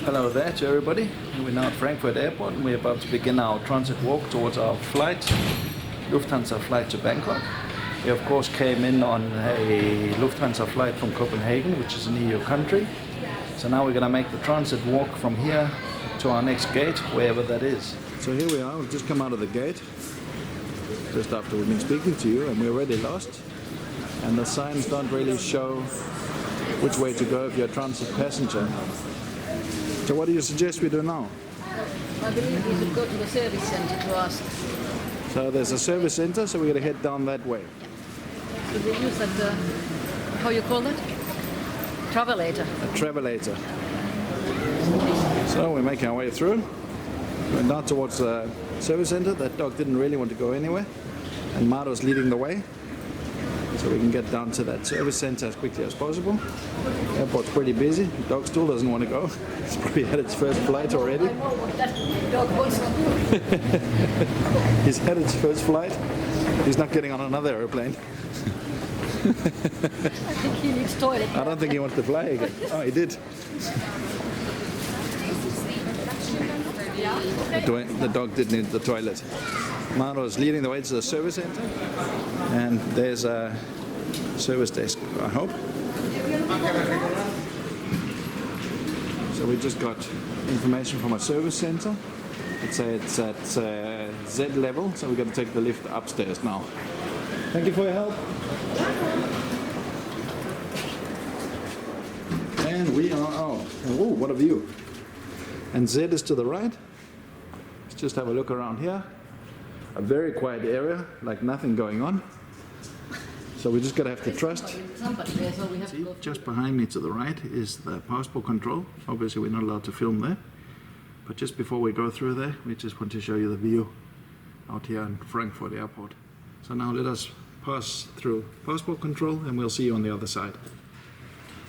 Hello there to everybody. We're now at Frankfurt Airport and we're about to begin our transit walk towards our flight, Lufthansa flight to Bangkok. We of course came in on a Lufthansa flight from Copenhagen, which is an EU country. So now we're going to make the transit walk from here to our next gate, wherever that is. So here we are, we've just come out of the gate, just after we've been speaking to you, and we're already lost. And the signs don't really show which way to go if you're a transit passenger. So what do you suggest we do now? I believe we should go to the service center to ask. So there's a service center, so we're going to head down that way. So we use that, how you call that? TravellerYT. A TravellerYT. So we make our way through. We're now towards the service center. That dog didn't really want to go anywhere. And Marto's leading the way. So we can get down to that service center as quickly as possible. The airport's pretty busy. The dog still doesn't want to go. It's probably had its first flight already. I know what that dog wants to do. He's had its first flight. He's not getting on another airplane. I think he needs toilet. I don't think he wants to fly again. Oh, he did. The dog did need the toilet. Marto is leading the way to the service center, and there's a service desk, I hope. So we just got information from a service center. It's at Z level, so we're going to take the lift upstairs now. Thank you for your help. And we are out. Oh, what a view. And Z is to the right. Let's just have a look around here. A very quiet area, like nothing going on. So we just gotta have to trust. Somebody there, so we have to go. Just behind me to the right is the passport control. Obviously we're not allowed to film there. But just before we go through there, we just want to show you the view out here in Frankfurt Airport. So now let us pass through passport control and we'll see you on the other side.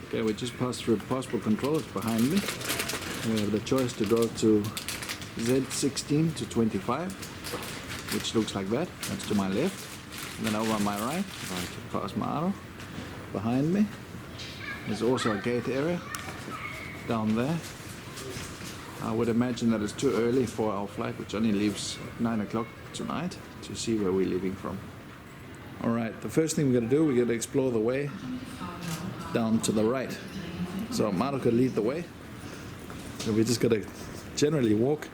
Okay, we just passed through passport control, it's behind me. We have the choice to go to Z16 to 25, which looks like that. That's to my left. And then over on my right, past Marto. Behind me, there's also a gate area down there. I would imagine that it's too early for our flight, which only leaves at 9 o'clock tonight, to see where we're leaving from. Alright, the first thing we're going to do, we're going to explore the way down to the right. So Marto could lead the way. So we just got to generally walk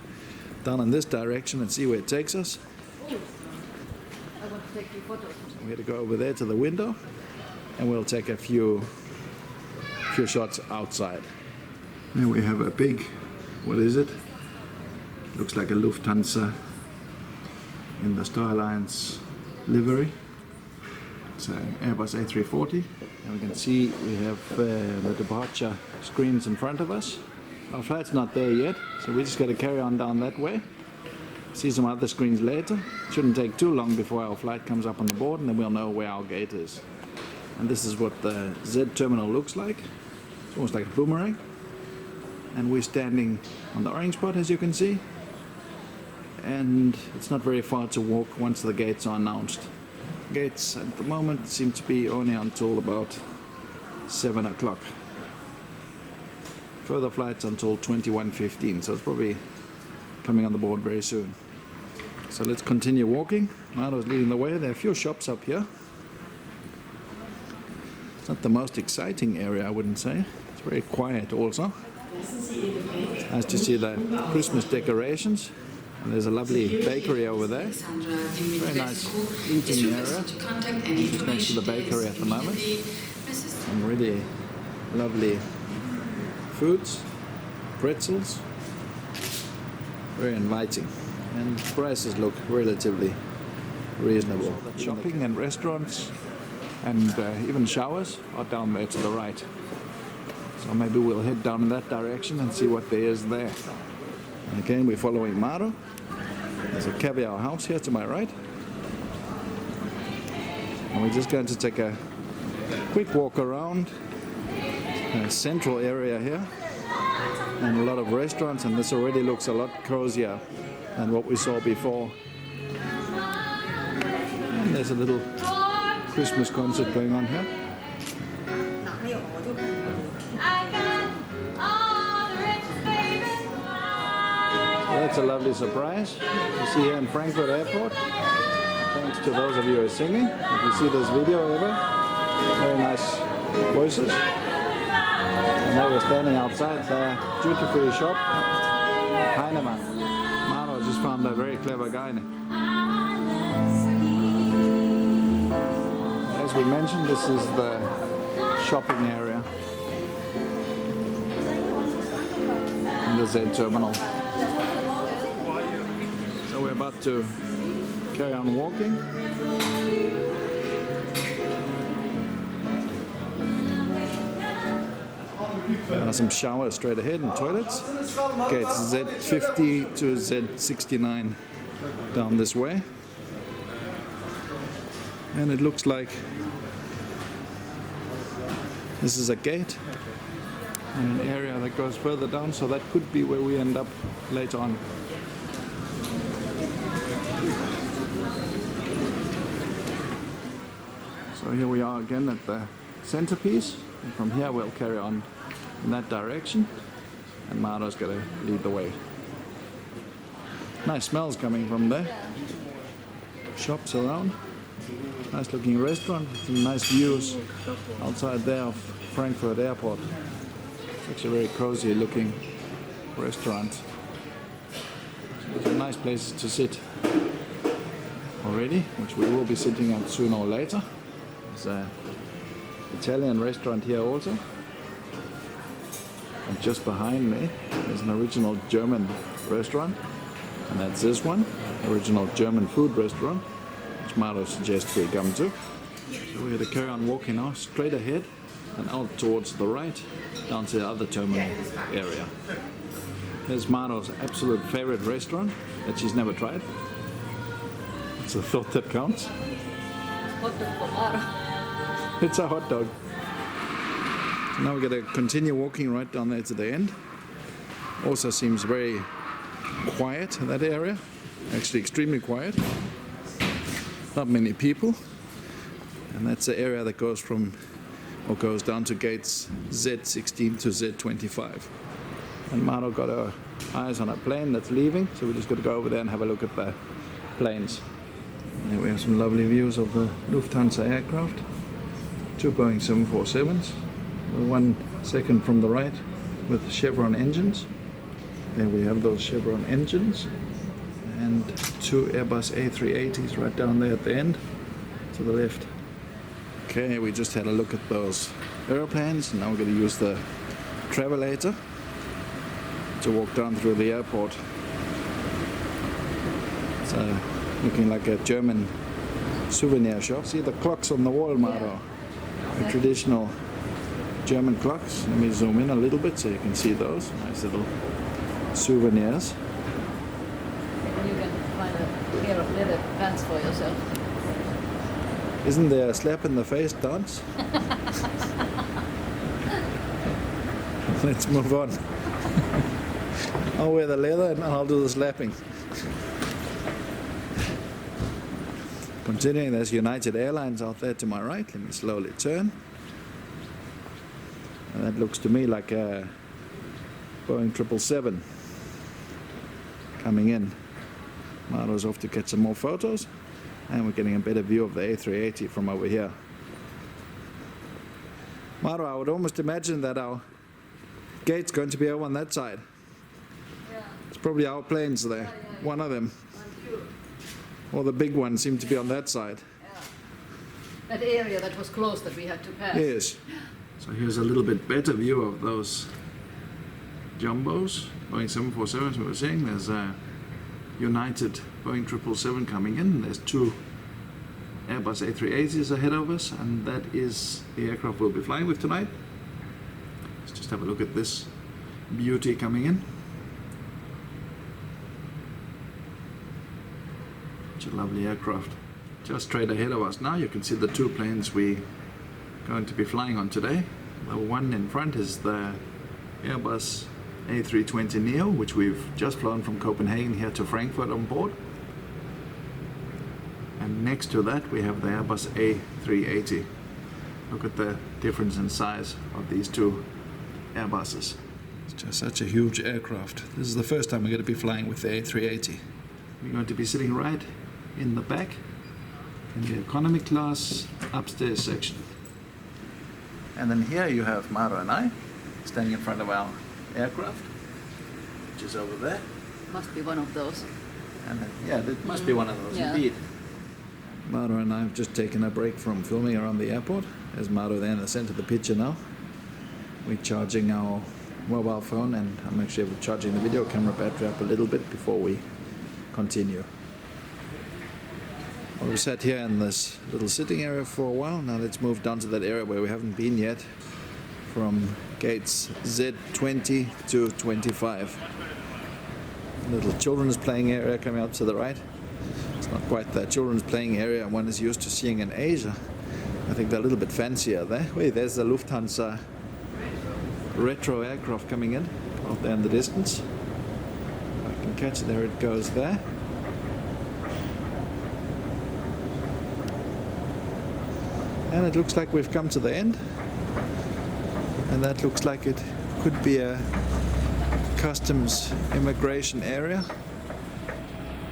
down in this direction and see where it takes us. I want to take your photos. We're going to go over there to the window and we'll take a few shots outside. There we have a big, what is it? Looks like a Lufthansa in the Star Alliance livery. It's an Airbus A380. And we can see we have the departure screens in front of us. Our flight's not there yet, so we just got to carry on down that way. See some other screens later. Shouldn't take too long before our flight comes up on the board, and then we'll know where our gate is. And this is what the Z terminal looks like. It's almost like a boomerang. And we're standing on the orange spot, as you can see. And it's not very far to walk once the gates are announced. Gates at the moment seem to be only until about 7 o'clock. Further flights until 21:15, so it's probably coming on the board very soon. So let's continue walking. Marto's leading the way. There are a few shops up here. It's not the most exciting area, I wouldn't say. It's very quiet also. It's nice to see the Christmas decorations. And there's a lovely bakery over there. Very nice eating area. Just next to the bakery at the moment. And really lovely foods, pretzels. Very inviting. And prices look relatively reasonable. Shopping and restaurants and even showers are down there to the right. So maybe we'll head down in that direction and see what there is there. And again, we're following Marto. There's a caviar house here to my right. And we're just going to take a quick walk around a central area here. And a lot of restaurants, and this already looks a lot cozier than what we saw before. And there's a little Christmas concert going on here. That's a lovely surprise to see here in Frankfurt Airport. Thanks to those of you who are singing. If you see this video ever, very nice voices. And they were standing outside the duty-free shop, Heinemann. Mano just found a very clever guy. As we mentioned, this is the shopping area in the Z terminal. So we're about to carry on walking. There are some showers straight ahead and toilets. Gates Z50 to Z69 down this way. And it looks like this is a gate and an area that goes further down, so that could be where we end up later on. So here we are again at the centerpiece, and from here we'll carry on in that direction, and Maro's going to lead the way. Nice smells coming from there. Shops around. Nice looking restaurant with some nice views outside there of Frankfurt Airport. It's actually a very cozy looking restaurant. There's some nice places to sit already, which we will be sitting at sooner or later. There's an Italian restaurant here also. And just behind me there's an original German restaurant, and that's this one, original German food restaurant, which Maro suggests we come to. So we're going to carry on walking now, straight ahead and out towards the right, down to the other terminal area. Here's Maro's absolute favorite restaurant that she's never tried. It's a thought that counts. Hot dog for Maro. It's a hot dog. So now we're going to continue walking right down there to the end. Also seems very quiet, that area. Actually extremely quiet. Not many people. And that's the area that goes from, or goes down to gates Z16 to Z25. And Maro got her eyes on a plane that's leaving, so we're just going to go over there and have a look at the planes. Here we have some lovely views of the Lufthansa aircraft. 2 Boeing 747s. One second from the right with Chevron engines. There we have those Chevron engines. And 2 Airbus A380s right down there at the end, to the left. Okay, we just had a look at those airplanes, and now we're going to use the TravellerYT to walk down through the airport. It's looking like a German souvenir shop. See the clocks on the wall, Maro? The traditional German clocks. Let me zoom in a little bit so you can see those nice little souvenirs. You can find a pair of leather pants for yourself. Isn't there a slap in the face dance? Let's move on. I'll wear the leather and I'll do the slapping. Continuing, there's United Airlines out there to my right. Let me slowly turn. And that looks to me like a Boeing 777 coming in. Maro's off to get some more photos, and we're getting a better view of the A380 from over here. Maro, I would almost imagine that our gate's going to be over on that side. Yeah. It's probably our planes there, Yeah. one of them. I'm sure. Or the big one seemed to be on that side. Yeah. That area that was closed that we had to pass. Yes. So here's a little bit better view of those jumbos, Boeing 747s we were seeing. There's a United Boeing 777 coming in. There's 2 Airbus A380s ahead of us, and that is the aircraft we'll be flying with tonight. Let's just have a look at this beauty coming in. Such a lovely aircraft. Just straight ahead of us now you can see the 2 planes we're going to be flying on today. The one in front is the Airbus A320 Neo, which we've just flown from Copenhagen here to Frankfurt on board. And next to that we have the Airbus A380. Look at the difference in size of these 2 Airbuses. Let's For such a huge aircraft. This is the first time we're going to be flying with the A380. We're going to be sitting right in the back in the economy class upstairs section. And then here you have Maro and I standing in front of our aircraft, which is over there. Must be one of those. And then, yeah, it must be one of those, Yeah. indeed. Maro and I have just taken a break from filming around the airport. There's Maro there in the center of the picture now. We're charging our mobile phone, and I'm actually charging the video camera battery up a little bit before we continue. Well, we sat here in this little sitting area for a while. Now let's move down to that area where we haven't been yet, from gates Z20 to 25. Little children's playing area coming up to the right. It's not quite the children's playing area one is used to seeing in Asia. I think they're a little bit fancier there. Wait, there's the Lufthansa retro aircraft coming in out there in the distance. I can catch it, there it goes there. And it looks like we've come to the end. And that looks like it could be a customs immigration area.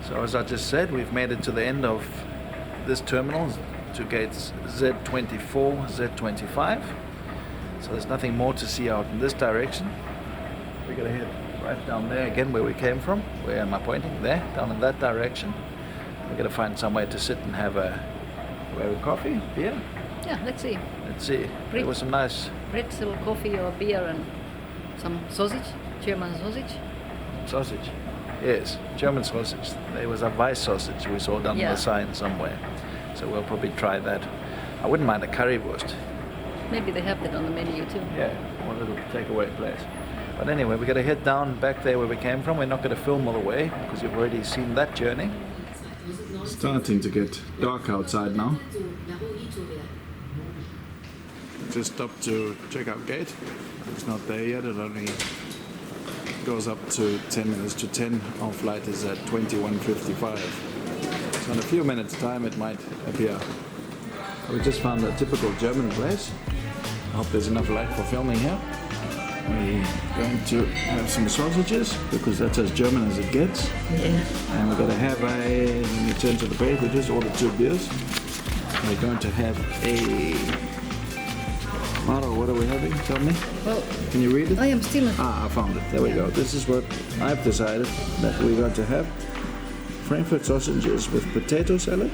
So as I just said, we've made it to the end of this terminal, to gates Z24, Z25. So there's nothing more to see out in this direction. We're gonna head right down there again where we came from. Where am I pointing? There, down in that direction. We're gonna find somewhere to sit and have a coffee, beer. Yeah, let's see. Let's see. There was some nice Pretzel, coffee or beer and some sausage, German sausage. Yes, German sausage. There was a Weiss sausage we saw down the sign somewhere. So we'll probably try that. I wouldn't mind a currywurst. Maybe they have that on the menu too. Yeah, one little takeaway place. But anyway, we're going to head down back there where we came from. We're not going to film all the way because you've already seen that journey. Starting to get dark outside now. Just stopped to check out gate. It's not there yet. It only goes up to 10 minutes to 10. Our flight is at 21:55. So in a few minutes time it might appear. We just found a typical German place. I hope there's enough light for filming here. We're going to have some sausages because that's as German as it gets. Yeah. And we're going to have when we turn to the page, we just ordered 2 beers. We're going to have a... Maro, what are we having? Tell me. Well, can you read it? I am still... I found it. There we go. This is what I've decided that we're going to have. Frankfurt sausages with potato salad,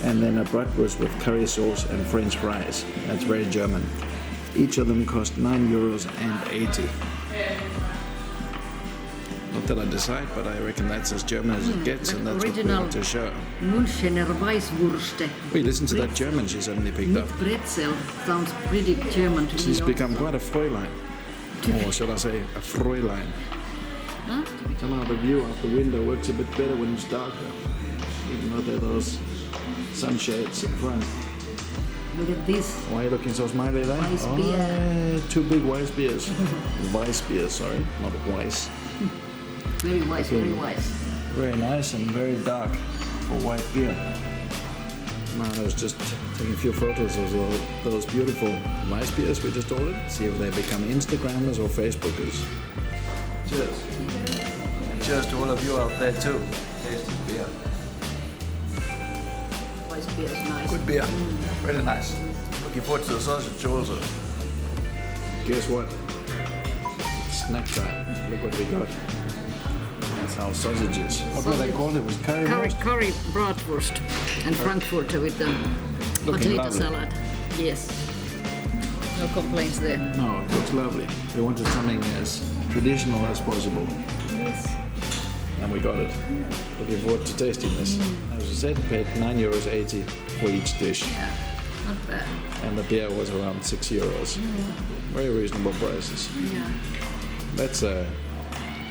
and then a bratwurst with curry sauce and French fries. That's very German. Each of them cost €9.80. Not that I decide, but I reckon that's as German as it gets, and that's what we want to show. Münchener Weisswurste. Wait, listen to that German she suddenly picked up. Pretzel sounds pretty German to me. She's become quite a Fräulein. Or should I say a Fräulein? Huh? Somehow the view out the window works a bit better when it's darker. Even though there are those sunshades in front. Look at this. Why are you looking so smiley there? Weiss beer. 2 big Weiss beers. Weiss beer, sorry, not Weiss. Very wise, very wise. Very nice and very dark for white beer. I was just taking a few photos of those beautiful Weiss beers we just ordered. See if they become Instagrammers or Facebookers. Cheers. And cheers to all of you out there too. Tasty beer. Weiss beer is nice. Good beer. Really nice. Looking forward to the sausage also. Guess what? Snack time. Look what we got. That's our sausages. What were they called? It was currywurst? Curry bratwurst and Frankfurt with the Looking potato lovely. salad. Yes. No complaints there. No, it looks lovely. We wanted something as traditional as possible. Yes. And we got it. Looking forward to tasting this. As I said, paid €9.80 for each dish. Yeah, not bad. And the beer was around €6. Very reasonable prices. Yeah. That's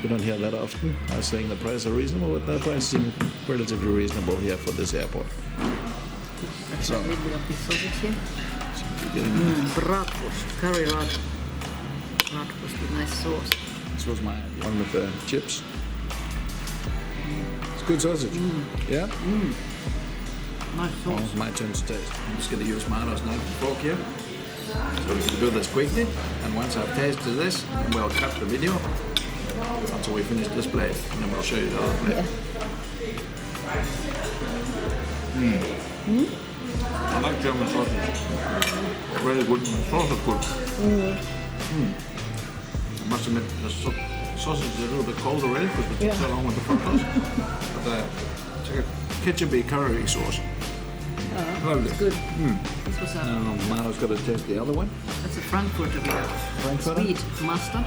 you don't hear that often. I was saying the prices are reasonable, but the prices seem relatively reasonable here for this airport. So, A little bit of this sausage here. Bratwurst, curry bratwurst with nice sauce. this was my one with the chips. It's good sausage. Yeah? Nice Well, sauce. it's my turn to taste. I'm just going to use Maro's knife and fork here. So we can do this quickly, and once I've tasted this, we'll cut the video until we finish this plate, and then we'll show you the other plate. I like German sausage. Very good. Sauce is good. I must admit, the sausage is a little bit cold already because we took so long with the frontals. But it's like a ketchupy curry sauce. Lovely. It's good. This was Mano's got to taste the other one. that's a Frankfurt sweet mustard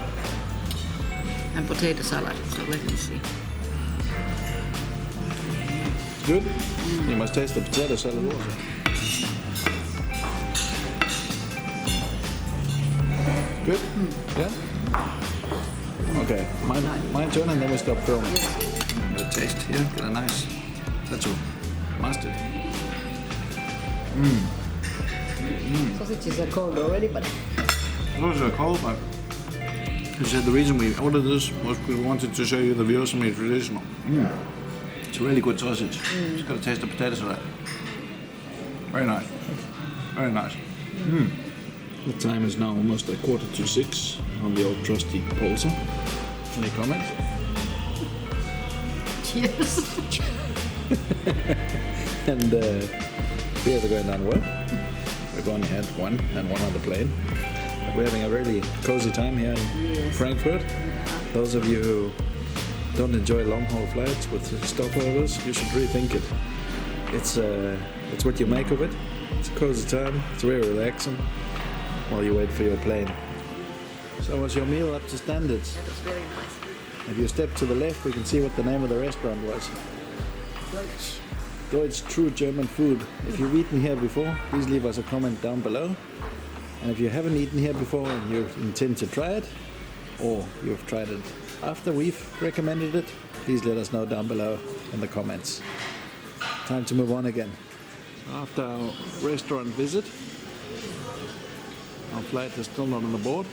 and potato salad. So let me see. Good. You must taste the potato salad also. Good? Yeah? Okay, my turn and then we stop filming. Get a taste here, get a nice touch of mustard. Sausages are cold already, but Those are cold, but you said the reason we ordered this was we wanted to show you the Vietnamese traditional. It's a really good sausage. Just got to taste the potato salad. Very nice. Very nice. The time is now almost 5:45 on the old trusty pulsar. Any comments? cheers. And beers are going down well. We've only had one and one on the plane. We're having a really cozy time here in Frankfurt. Those of you who don't enjoy long haul flights with stopovers, you should rethink it. It's what you make of it. It's a cozy time. It's very relaxing while you wait for your plane. So was your meal up to standards? It was very nice. If you step to the left, we can see what the name of the restaurant was. Deutsch True German Food. If you've eaten here before, please leave us a comment down below. And if you haven't eaten here before and you intend to try it, or you've tried it after we've recommended it, please let us know down below in the comments. Time to move on again. After our restaurant visit, our flight is still not on the board.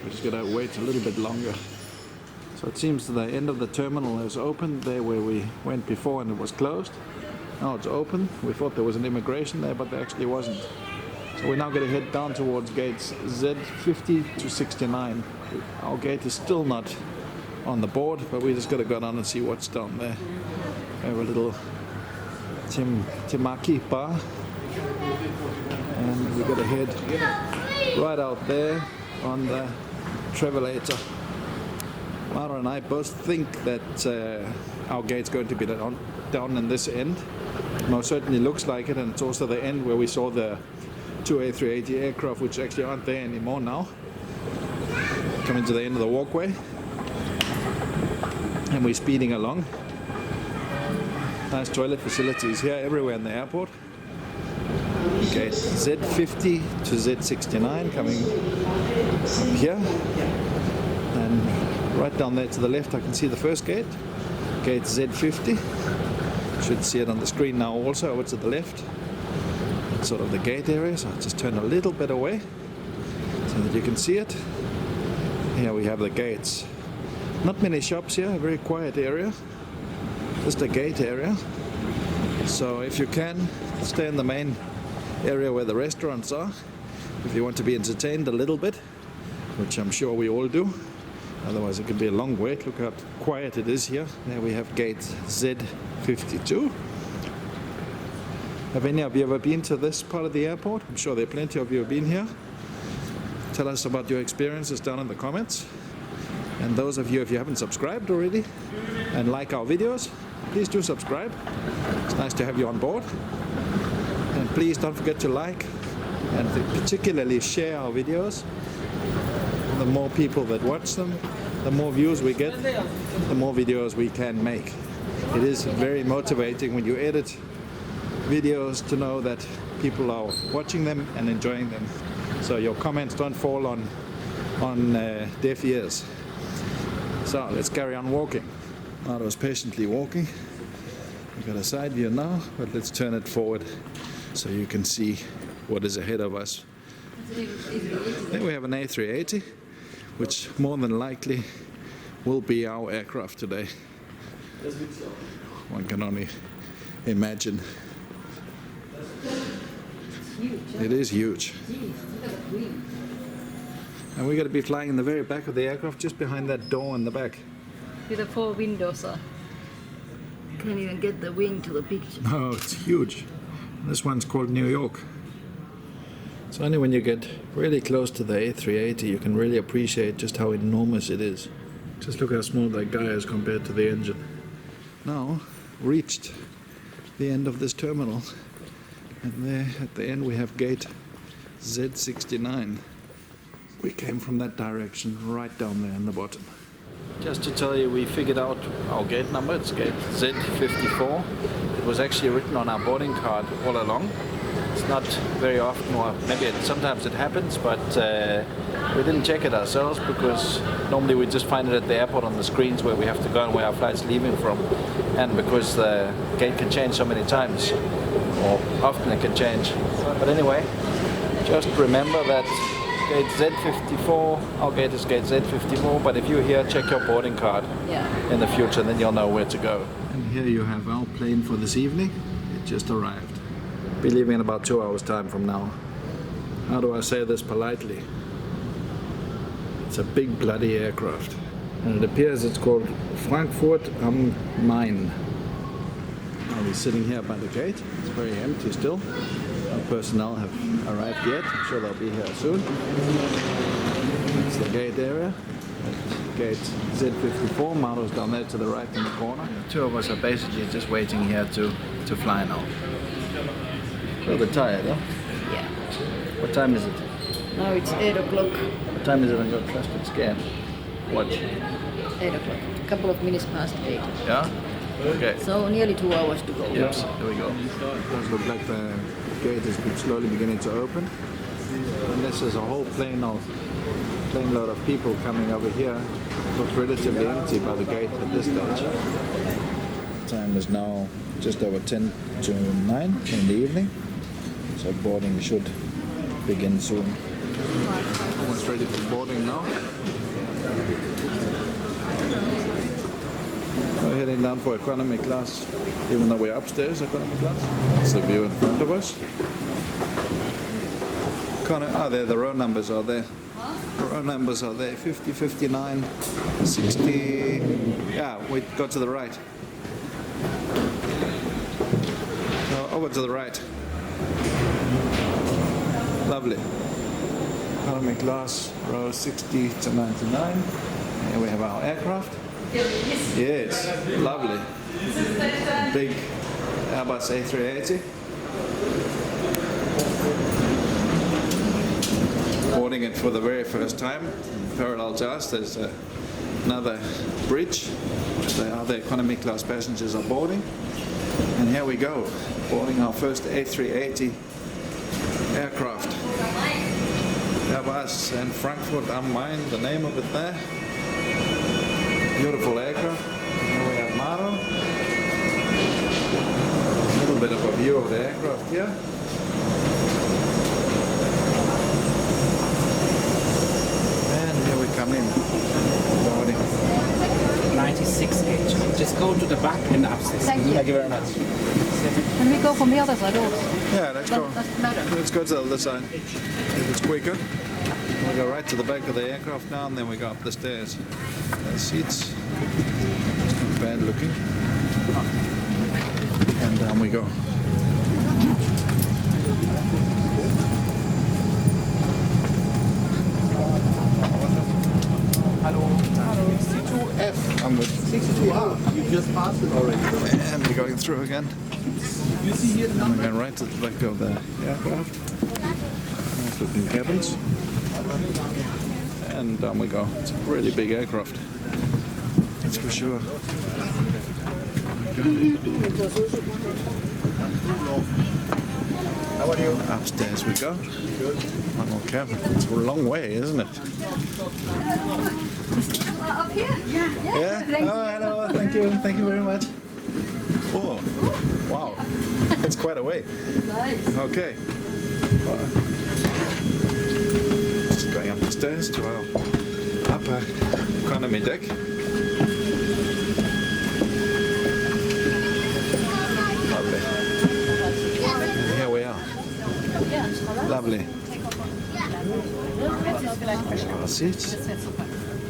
We're just gonna wait a little bit longer. So it seems the end of the terminal is open, there where we went before and it was closed. Now it's open. We thought there was an immigration there, but there actually wasn't. So we're now going to head down towards gates Z50 to 69. Our gate is still not on the board, but we just got to go down and see what's down there. We have a little temaki bar, and we're going to head right out there on the TravellerYT. Mara and I both think that our gate's going to be down in this end. Most certainly looks like it, and it's also the end where we saw the two A380 aircraft, which actually aren't there anymore now. Coming to the end of the walkway, and we're speeding along. Nice toilet facilities here everywhere in the airport. Gate Z50 to Z69 coming up here, and right down there to the left I can see the first gate, gate Z50. Should see it on the screen now also over to the left. It's sort of the gate area, so I'll just turn a little bit away so that you can see it. Here we have the gates. Not many shops here, a very quiet area. Just a gate area. So if you can, stay in the main area where the restaurants are. If you want to be entertained a little bit, which I'm sure we all do. Otherwise it could be a long wait. Look how quiet it is here. There we have gate Z52. Have any of you ever been to this part of the airport? I'm sure there are plenty of you who have been here. Tell us about your experiences down in the comments. And those of you, if you haven't subscribed already and like our videos, please do subscribe. It's nice to have you on board. And please don't forget to like and particularly share our videos. The more people that watch them, the more views we get, the more videos we can make. It is very motivating when you edit videos to know that people are watching them and enjoying them. So your comments don't fall on deaf ears. So let's carry on walking. I was patiently walking. We've got a side view now, but let's turn it forward so you can see what is ahead of us. Then we have an A380, which more than likely will be our aircraft today. One can only imagine. huge. It is huge. Jeez, look at the wing. And we're going to be flying in the very back of the aircraft, just behind that door in the back. With the 4 windows. Can't even get the wing to the picture. Oh, it's huge. This one's called New York. It's only when you get really close to the A380 you can really appreciate just how enormous it is. Just look how small that guy is compared to the engine. Now, reached the end of this terminal. And there at the end we have gate Z69. We came from that direction right down there in the bottom. Just to tell you, we figured out our gate number. It's gate Z54. It was actually written on our boarding card all along. It's not very often, or maybe sometimes it happens, but we didn't check it ourselves because normally we just find it at the airport on the screens where we have to go and where our flight's leaving from. And because the gate can change so many times, or often it can change. But anyway, just remember that gate Z54, our gate is gate Z54, but if you're here, check your boarding card in the future, then you'll know where to go. And here you have our plane for this evening. It just arrived. Be leaving in about 2 hours time from now. How do I say this politely? It's a big bloody aircraft. And it appears it's called Frankfurt am Main. I'll be sitting here by the gate. It's very empty still. No personnel have arrived yet. I'm sure they'll be here soon. That's the gate area. Gate Z54. Maro's down there to the right in the corner. The 2 of us are basically just waiting here to fly now. A little bit tired, huh? Yeah. What time is it? Now it's 8 o'clock. What time is it on your trusted scan? Watch. 8 o'clock. A couple of minutes past 8. Yeah? Okay. So nearly 2 hours to go. Yes, here we go. It does look like the gate is slowly beginning to open. And this is a whole plane load of people coming over here. It looks relatively empty by the gate at this stage. Time is now just over 10 to 9 in the evening. So boarding should begin soon. Almost ready for boarding now. We're heading down for economy class, even though we're upstairs economy class. That's the view in front of us. There, the row numbers are there. The row numbers are there, 50, 59, 60. Yeah, we go to the right. No, over to the right. Lovely. Economy class, row 60 to 99. Here we have our aircraft. Yes, lovely. Big Airbus A380. Boarding it for the very first time. Parallel to us, there's another bridge. The other economy class passengers are boarding. And here we go, boarding our first A380 aircraft. Airbus and Frankfurt am Main, the name of it there. Beautiful aircraft. Here we have Maro. A little bit of a view of the aircraft here. And here we come in. Boarding. 96H. Just go to the back and upstairs. Thank you. Thank you very much. Can we go from the other side also? Yeah, let's go. That's better. Let's go to the other side. If it's quicker. We go right to the back of the aircraft now, and then we go up the stairs. The seats, not bad looking. And down we go. Hello. 62F. I'm with 62R. You just passed it already. And we're going through again. You see here the And number? we're going right to the back of the aircraft. Nice looking cabins. And down we go. It's a really big aircraft. That's for sure. How are you? Upstairs we go. One more cabin. It's a long way, isn't it? Up here? Yeah. Yeah? Oh, hello. Thank you. Thank you very much. Oh, wow. That's quite a way. Nice. Okay. Just going up the stairs to our upper economy deck. Lovely. And here we are. lovely. Car seats.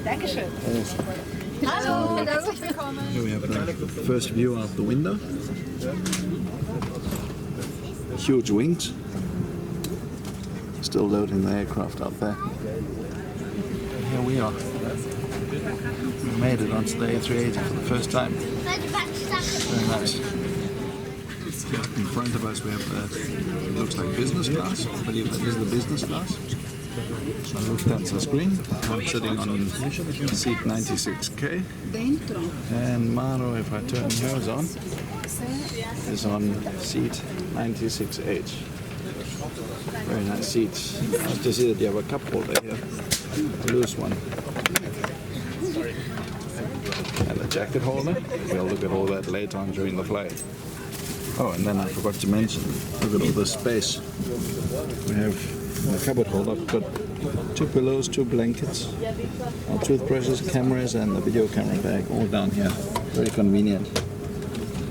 Dankeschön. Awesome. Hallo, herzlich willkommen. Here we have the first view out the window. Huge wings. Still loading the aircraft out there. And here we are. We made it onto the A380 for the first time. Very nice. In front of us we have it looks like business class. I believe that is the business class. On Lufthansa screen. I'm sitting on seat 96K. And Maro, if I turn hers on, is on seat 96H. Very nice seats. Nice to see that you have a cup holder here. A loose one. And a jacket holder. We'll look at all that later on during the flight. Oh, and then I forgot to mention, look at all this space. We have a cupboard holder. I've got 2 pillows, 2 blankets, our toothbrushes, cameras, and the video camera bag all down here. Very convenient.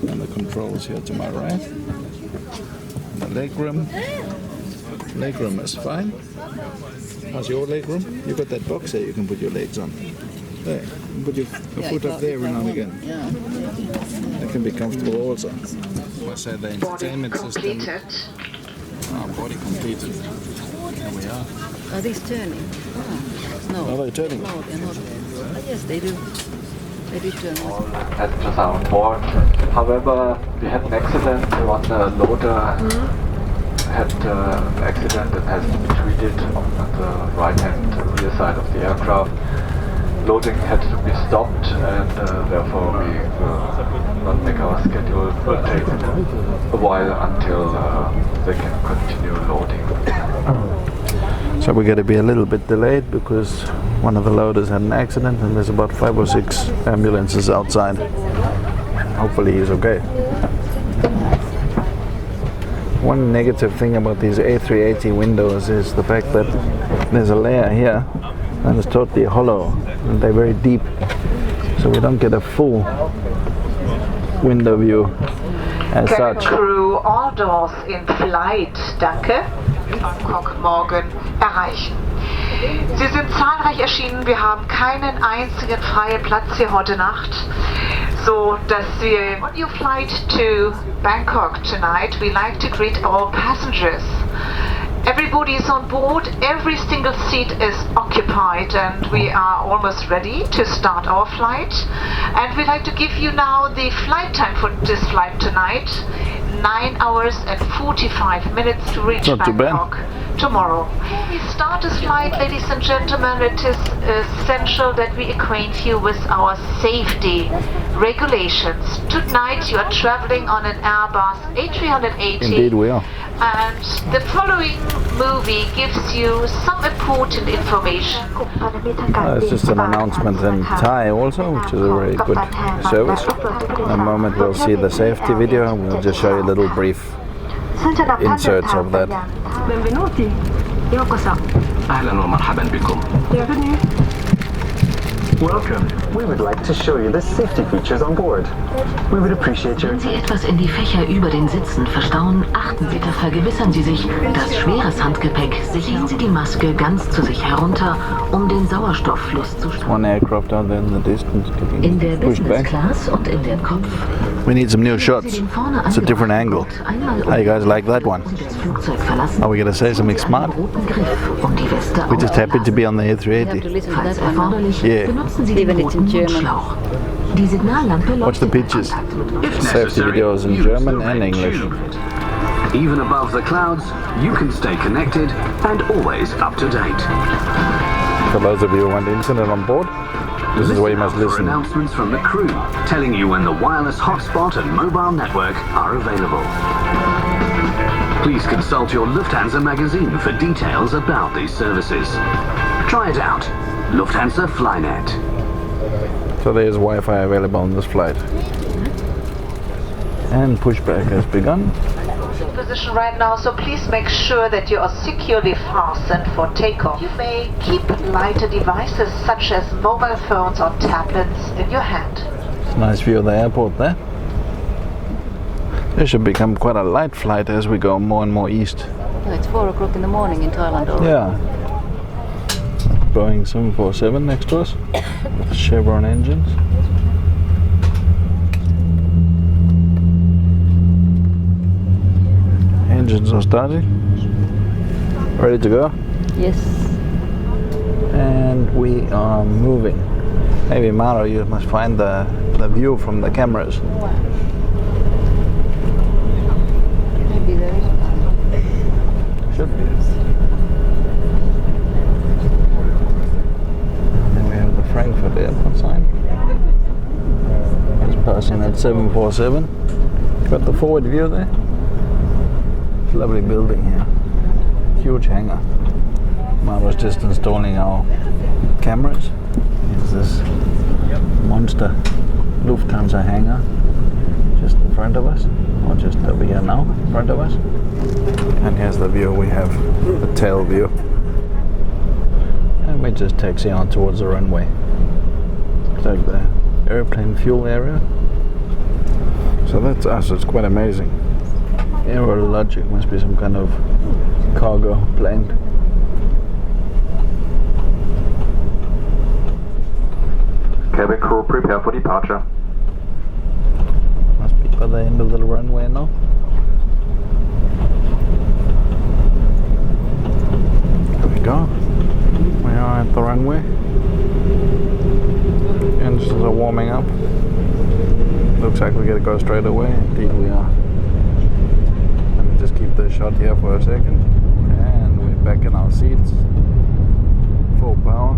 And the controls here to my right. The legroom. Legroom is fine. How's your legroom? You got that box there you can put your legs on. There, you can put your foot up there every now and again. That can be comfortable also. I say the entertainment system. Body completed. There we are. Are these turning? No. Are they turning? No, they're not. Yes, they do. They do turn. All passengers are on board. However, we had an accident. One loader had an accident and has been treated on the right-hand rear side of the aircraft. Loading had to be stopped, and therefore we will not make our schedule. It will take a while until they can continue loading. So we're going to be a little bit delayed because one of the loaders had an accident and there's about 5 or 6 ambulances outside. Hopefully he's okay. One negative thing about these A380 windows is the fact that there's a layer here and it's totally hollow and they're very deep, so we don't get a full window view as such. Crew, all doors in flight, danke. Bangkok morgen erreichen. Sie sind zahlreich erschienen, wir haben keinen einzigen freien Platz hier heute Nacht, so dass wir on your flight to Bangkok tonight, we like to greet all passengers. Everybody is on board, every single seat is occupied, and we are almost ready to start our flight. And we'd like to give you now the flight time for this flight tonight. 9 hours and 45 minutes to reach Bangkok tomorrow. Before we start this flight, ladies and gentlemen, it is essential that we acquaint you with our safety regulations. Tonight you are traveling on an Airbus A380. Indeed we are. And the following movie gives you some important information. It's just an announcement in Thai also, which is a very good service. In a moment we'll see the safety video and we'll just show you little brief inserts of that. Benvenuti. Yokoso. أهلا ومرحبا بكم. Bienvenue. Welcome. We would like to show you the safety features on board. We would appreciate your... Wenn Sie etwas in die Fächer über den Sitzen verstauen, achten Sie, vergewissern Sie sich, dass schweres Handgepäck, ziehen Sie die Maske ganz zu sich herunter, um den Sauerstofffluss zu steigern. One aircraft out there in the distance In der getting pushed Business back. Class und in der Kopf. We need some new shots. It's a different angle. How you guys like that one? Are we going to say something smart? We're just happy to be on the You have to A380. listen to that one. Yeah. Benutzen Sie Even den it's in roten German. Mundschlauch. Die Signallampe Watch the leuchtet pictures. If Safety necessary, videos in use German the and red English. tube. Even above the clouds, you can stay connected and always up to date. For those of you who want internet on board, this is where you must For listen. announcements from the crew, telling you when the wireless hotspot and mobile network are available. Please consult your Lufthansa Magazine for details about these services. Try it out. Lufthansa Flynet. So there's Wi-Fi available on this flight. And pushback has begun. Position right now, so please make sure that you are securely fastened for takeoff. You may keep lighter devices such as mobile phones or tablets in your hand. It's a nice view of the airport there. This should become quite a light flight as we go more and more east. Oh, it's 4 o'clock in the morning in Thailand already. Yeah. Boeing 747 next to us. Chevron engines. Engines are starting. Ready to go. Yes. And we are moving. Maybe Maro, you must find the view from the cameras. Maybe there is. Should be. Then we have the Frankfurt Airport sign. It's passing at 747. Got the forward view there. Lovely building here. Huge hangar. Maro's just installing our cameras. It's this monster Lufthansa hangar just in front of us, or just over here now in front of us. And here's the view. We have the tail view. And we just taxi on towards the runway. It's like the airplane fuel area. So that's us. It's quite amazing. Aerologic must be some kind of cargo plane. Cabin crew, prepare for departure. Must be by the end of the runway now. There we go. We are at the runway. Engines are warming up. Looks like we're going to go straight away. Indeed we are. Let me just keep the shot here for a second. And we're back in our seats. Full power.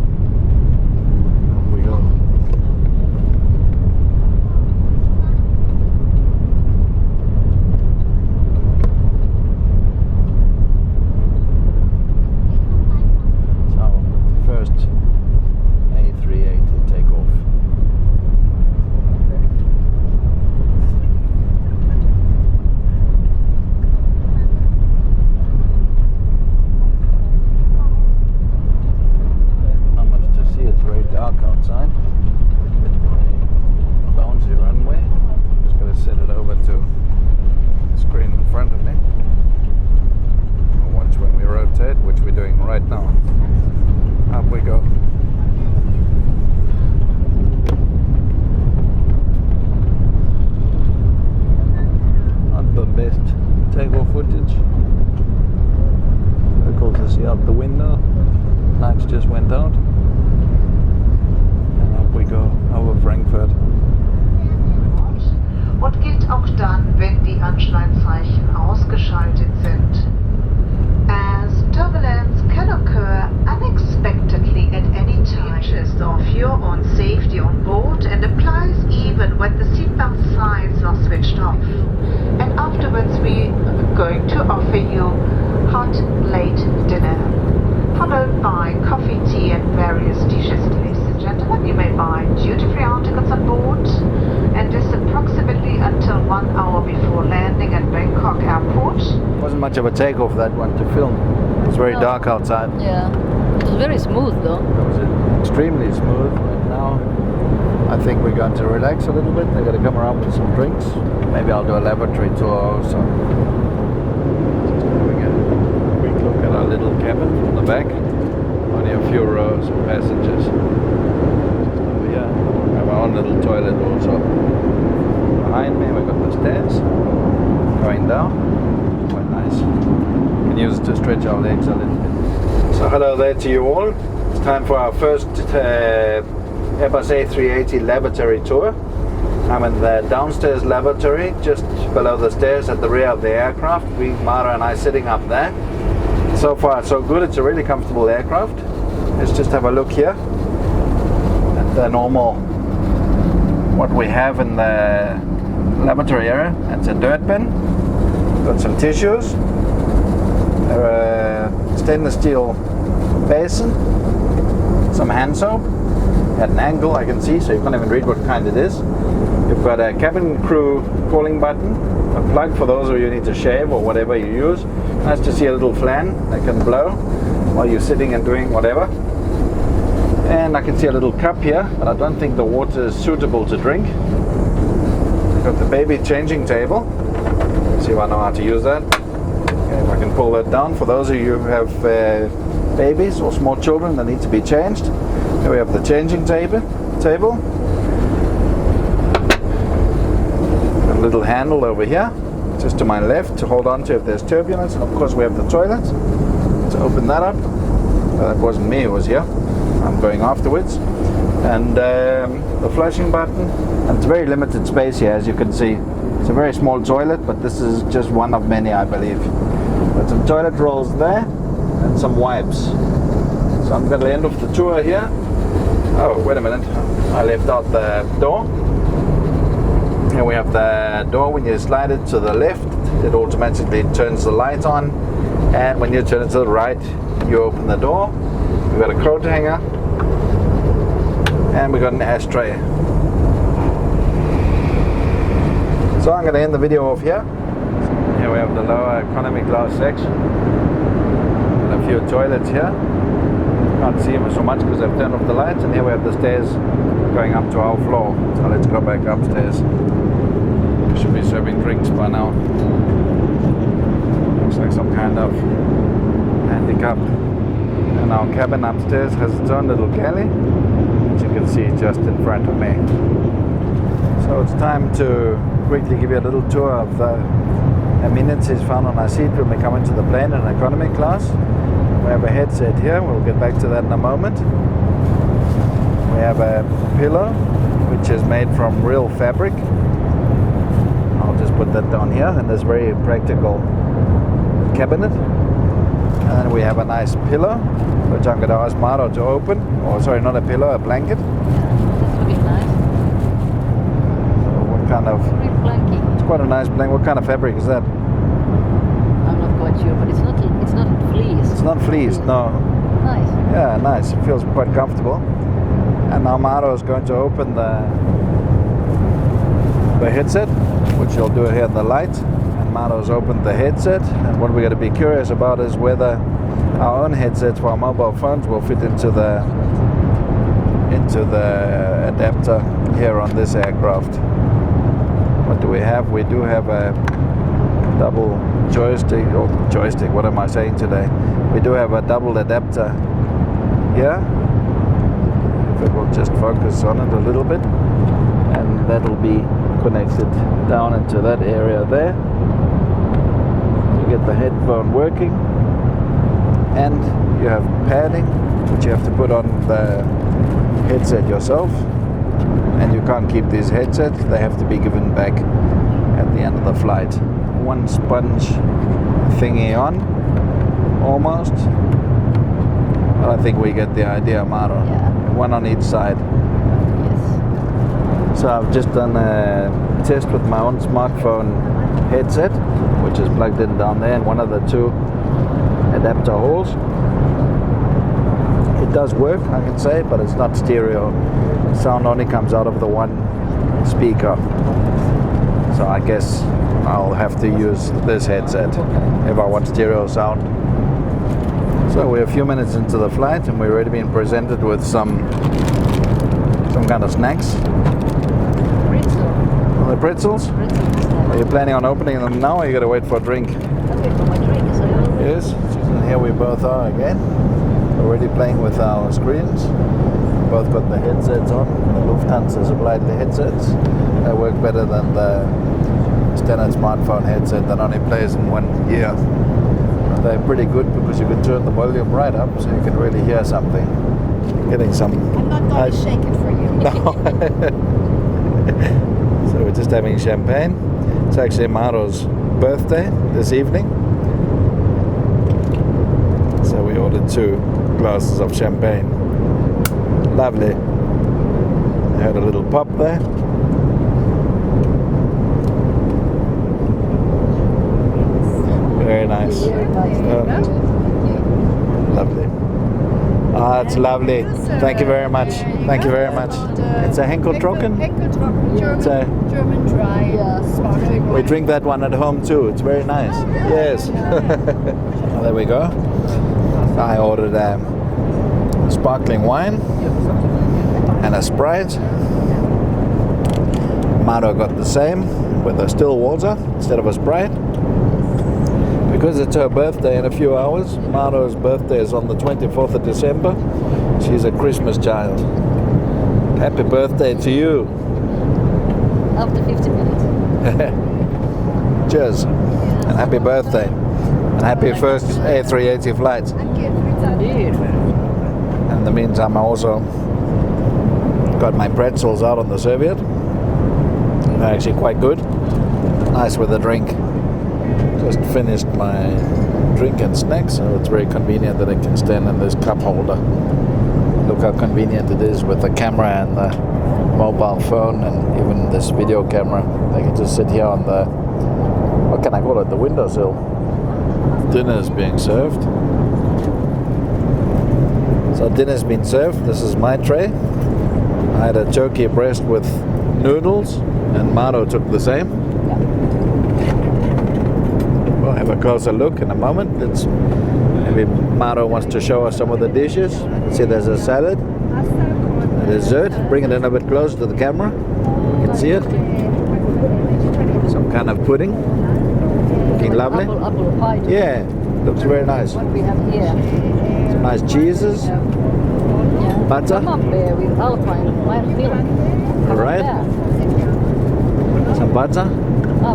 Up we go. First A380 takeoff. Not much to see, it's very dark outside. Very bouncy runway. Just gotta set it over to the screen in front of me. And watch when we rotate, which we're doing right now. Up we go. Not the best takeoff footage. Difficult to see out the window. Lights just went out. And up we go over Frankfurt. Und gilt auch dann, wenn die Anschlagzeichen ausgeschaltet sind. As turbulence can occur unexpectedly at any time. Interest of your own safety on board and applies even when the seatbelt signs are switched off. And afterwards we are going to offer you hot late dinner, followed by coffee, tea and various dishes. Ladies and gentlemen, you may buy duty-free articles on board, and this approximately until 1 hour before landing at Bangkok Airport. Wasn't much of a takeoff, that one, to film. It was very dark outside. Yeah. It was very smooth though. It was extremely smooth. But now I think we're going to relax a little bit. They're going to come around with some drinks. Maybe I'll do a lavatory tour also. Just having a quick look at our little cabin from the back. Only a few rows of passengers. Just over here. We have our own little toilet also. Behind me we've got the stairs going down. Quite nice. We can use it to stretch our legs a little bit. So hello there to you all. It's time for our first Airbus A380 Lavatory Tour. I'm in the downstairs lavatory, just below the stairs at the rear of the aircraft. Mara and I sitting up there. So far so good, it's a really comfortable aircraft. Let's just have a look here at the normal, what we have in the lavatory area. It's a dirt bin, got some tissues, a stainless steel basin, some hand soap, at an angle I can see, so you can't even read what kind it is. You've got a cabin crew calling button, a plug for those of you who need to shave or whatever you use. Nice to see a little fan that can blow while you're sitting and doing whatever. And I can see a little cup here, but I don't think the water is suitable to drink. We've got the baby changing table. See if I know how to use that. Okay, if I can pull that down. For those of you who have babies or small children that need to be changed, here we have the changing table. A little handle over here, just to my left, to hold on to if there's turbulence. And of course we have the toilet. Let's open that up. That wasn't me, it was here. I'm going afterwards. And the flushing button. And it's very limited space here, as you can see. It's a very small toilet, but this is just one of many, I believe. But some toilet rolls there and some wipes. So I'm going to end off the tour here. Oh, wait a minute. I left out the door. Here we have the door. When you slide it to the left, it automatically turns the light on. And when you turn it to the right, you open the door. We've got a coat hanger. And we've got an ashtray. So I'm going to end the video off here. Here we have the lower economy class section. And a few toilets here. Can't see them so much because I've turned off the lights. And here we have the stairs going up to our floor. So let's go back upstairs. We should be serving drinks by now. Looks like some kind of handicap. And our cabin upstairs has its own little galley, which you can see just in front of me. So it's time to quickly give you a little tour of the amenities found on our seat when we come into the plane in economy class. We have a headset here, we'll get back to that in a moment. We have a pillow, which is made from real fabric. I'll just put that down here in this very practical cabinet. And we have a nice pillow, which I'm going to ask Maro to open. Oh, sorry, not a pillow, a blanket. That's looking nice. So what kind of... It's quite a nice blanket. What kind of fabric is that? I'm not quite sure, but it's not fleece. It's not fleece, no. Nice. Yeah, nice. It feels quite comfortable. And now Maro is going to open the headset, which you'll do here in the light. And Maro's opened the headset. And what we're going to be curious about is whether our own headsets for our mobile phones will fit into the adapter here on this aircraft. What do we have? We do have a double joystick, what am I saying today? We do have a double adapter here. If it will just focus on it a little bit, and that'll be connected down into that area there. You get the headphone working, and you have padding, which you have to put on the headset yourself. And you can't keep these headsets, they have to be given back at the end of the flight. One sponge thingy on, almost. But I think we get the idea, Maro. Yeah. One on each side. Yes. So I've just done a test with my own smartphone headset, which is plugged in down there in one of the two adapter holes. It does work, I can say, but it's not stereo. Sound only comes out of the one speaker. So I guess I'll have to use this headset if I want stereo sound. So we're a few minutes into the flight and we're already being presented with some kind of snacks. Pretzel. The pretzels? Are you planning on opening them now, or are you going to wait for a drink? I'll wait for my drink, so Yes, and here we both are again. Already playing with our screens. Both got the headsets on. The Lufthansa supplied the headsets. They work better than the standard smartphone headset that only plays in one ear. They're pretty good because you can turn the volume right up so you can really hear something. Getting some... I'm not going to shake it for you. No. So we're just having champagne. It's actually Maro's birthday this evening. So we ordered 2 glasses of champagne. Lovely. I heard a little pop there. Very nice. Lovely. Ah, it's lovely. Thank you very much. Thank you very much. It's a Henkel Trocken. German dry sparkling. We drink that one at home too. It's very nice. Yes. Well, there we go. I ordered a sparkling wine and a Sprite. Maro got the same with a still water instead of a Sprite. Because it's her birthday in a few hours. Maro's birthday is on the 24th of December. She's a Christmas child. Happy birthday to you. After 50 minutes. Cheers. And happy birthday. And happy first A380 flight. Indeed. In the meantime, I also got my pretzels out on the serviette. They're actually quite good. Nice with a drink. Just finished my drink and snacks, so it's very convenient that I can stand in this cup holder. Look how convenient it is with the camera and the mobile phone and even this video camera. I can just sit here on the, what can I call it, the windowsill. Dinner is being served. So dinner's been served. This is my tray. I had a turkey breast with noodles, and Maro took the same. We'll have a closer look in a moment. Maybe Maro wants to show us some of the dishes. See, there's a salad, a dessert. Bring it in a bit closer to the camera. You can see it. Some kind of pudding. Looking lovely. Apple pie. Yeah, looks very nice. What we have here. Some nice cheeses. Butter. Camembert with alpine milk. Alright. Some butter.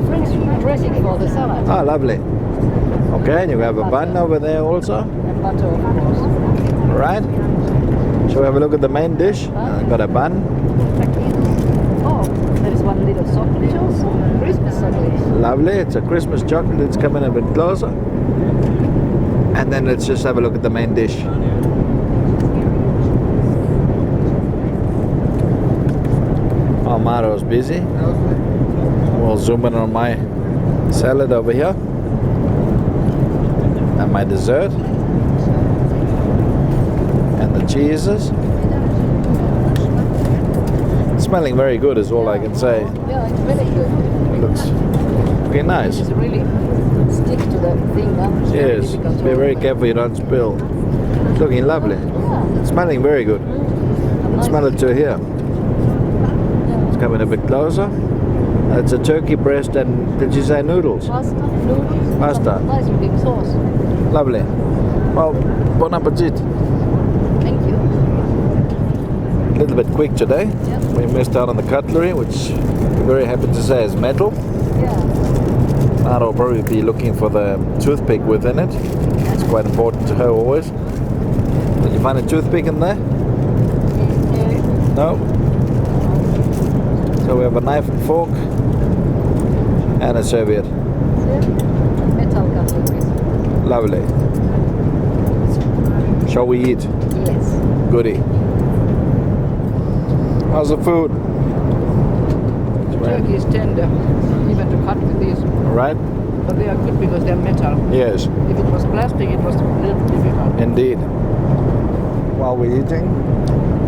French dressing for the salad. Ah, lovely. Okay, and you have a bun over there also. And butter, of course. Alright. Shall we have a look at the main dish? Got a bun. Oh, there is one little chocolate also. Christmas chocolate. Lovely. It's a Christmas chocolate. Let's come in a bit closer. And then let's just have a look at the main dish. Oh, Maro's busy. We'll zoom in on my salad over here. And my dessert. And the cheeses. Smelling very good is all I can say. Yeah, it's very good. Looks pretty nice. It's really stick to the thing. It's Yes, be very careful you don't spill. It's looking lovely. Yeah. Smelling very good. Smell it to here. Let's come in a bit closer. It's a turkey breast and, did you say noodles? Pasta, noodles. Pasta. Nice big sauce. Lovely. Well, bon appetit. Thank you. A little bit quick today. Yep. We missed out on the cutlery, which we're very happy to say is metal. Yeah. Mara will probably be looking for the toothpick within it. It's quite important to her always. Did you find a toothpick in there? No? So we have a knife and fork and a serviette. Metal cutlery. Lovely. Shall we eat? Yes. Goodie. How's the food? Turkey is tender, even to cut with these. Alright? But they are good because they're metal. Yes. If it was plastic, it was a little difficult. Indeed. While we're eating,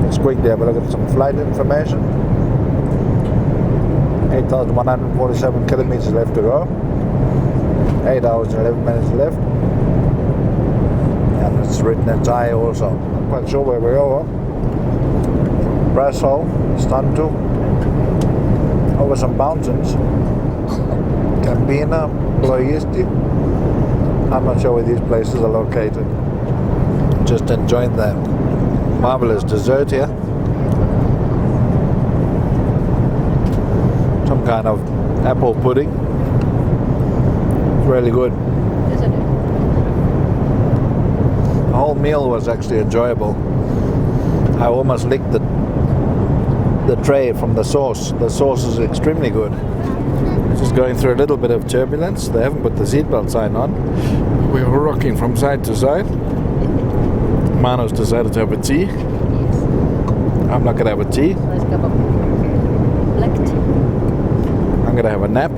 let's quickly have a look at some flight information. 8,147 kilometers left to go. 8 hours and 11 minutes left. And it's written in Thai also. Not quite sure where we are. Brasol, Stantu. Over some mountains. Campina, Ploiesti. I'm not sure where these places are located. Just enjoying the marvelous dessert here. Some kind of apple pudding. It's really good. Isn't it? The whole meal was actually enjoyable. I almost licked the tray from the sauce. The sauce is extremely good. Just going through a little bit of turbulence. They haven't put the seatbelt sign on. We were rocking from side to side. Mano's decided to have a tea. I'm not going to have a tea. Nice cup of black tea. I'm going to have a nap.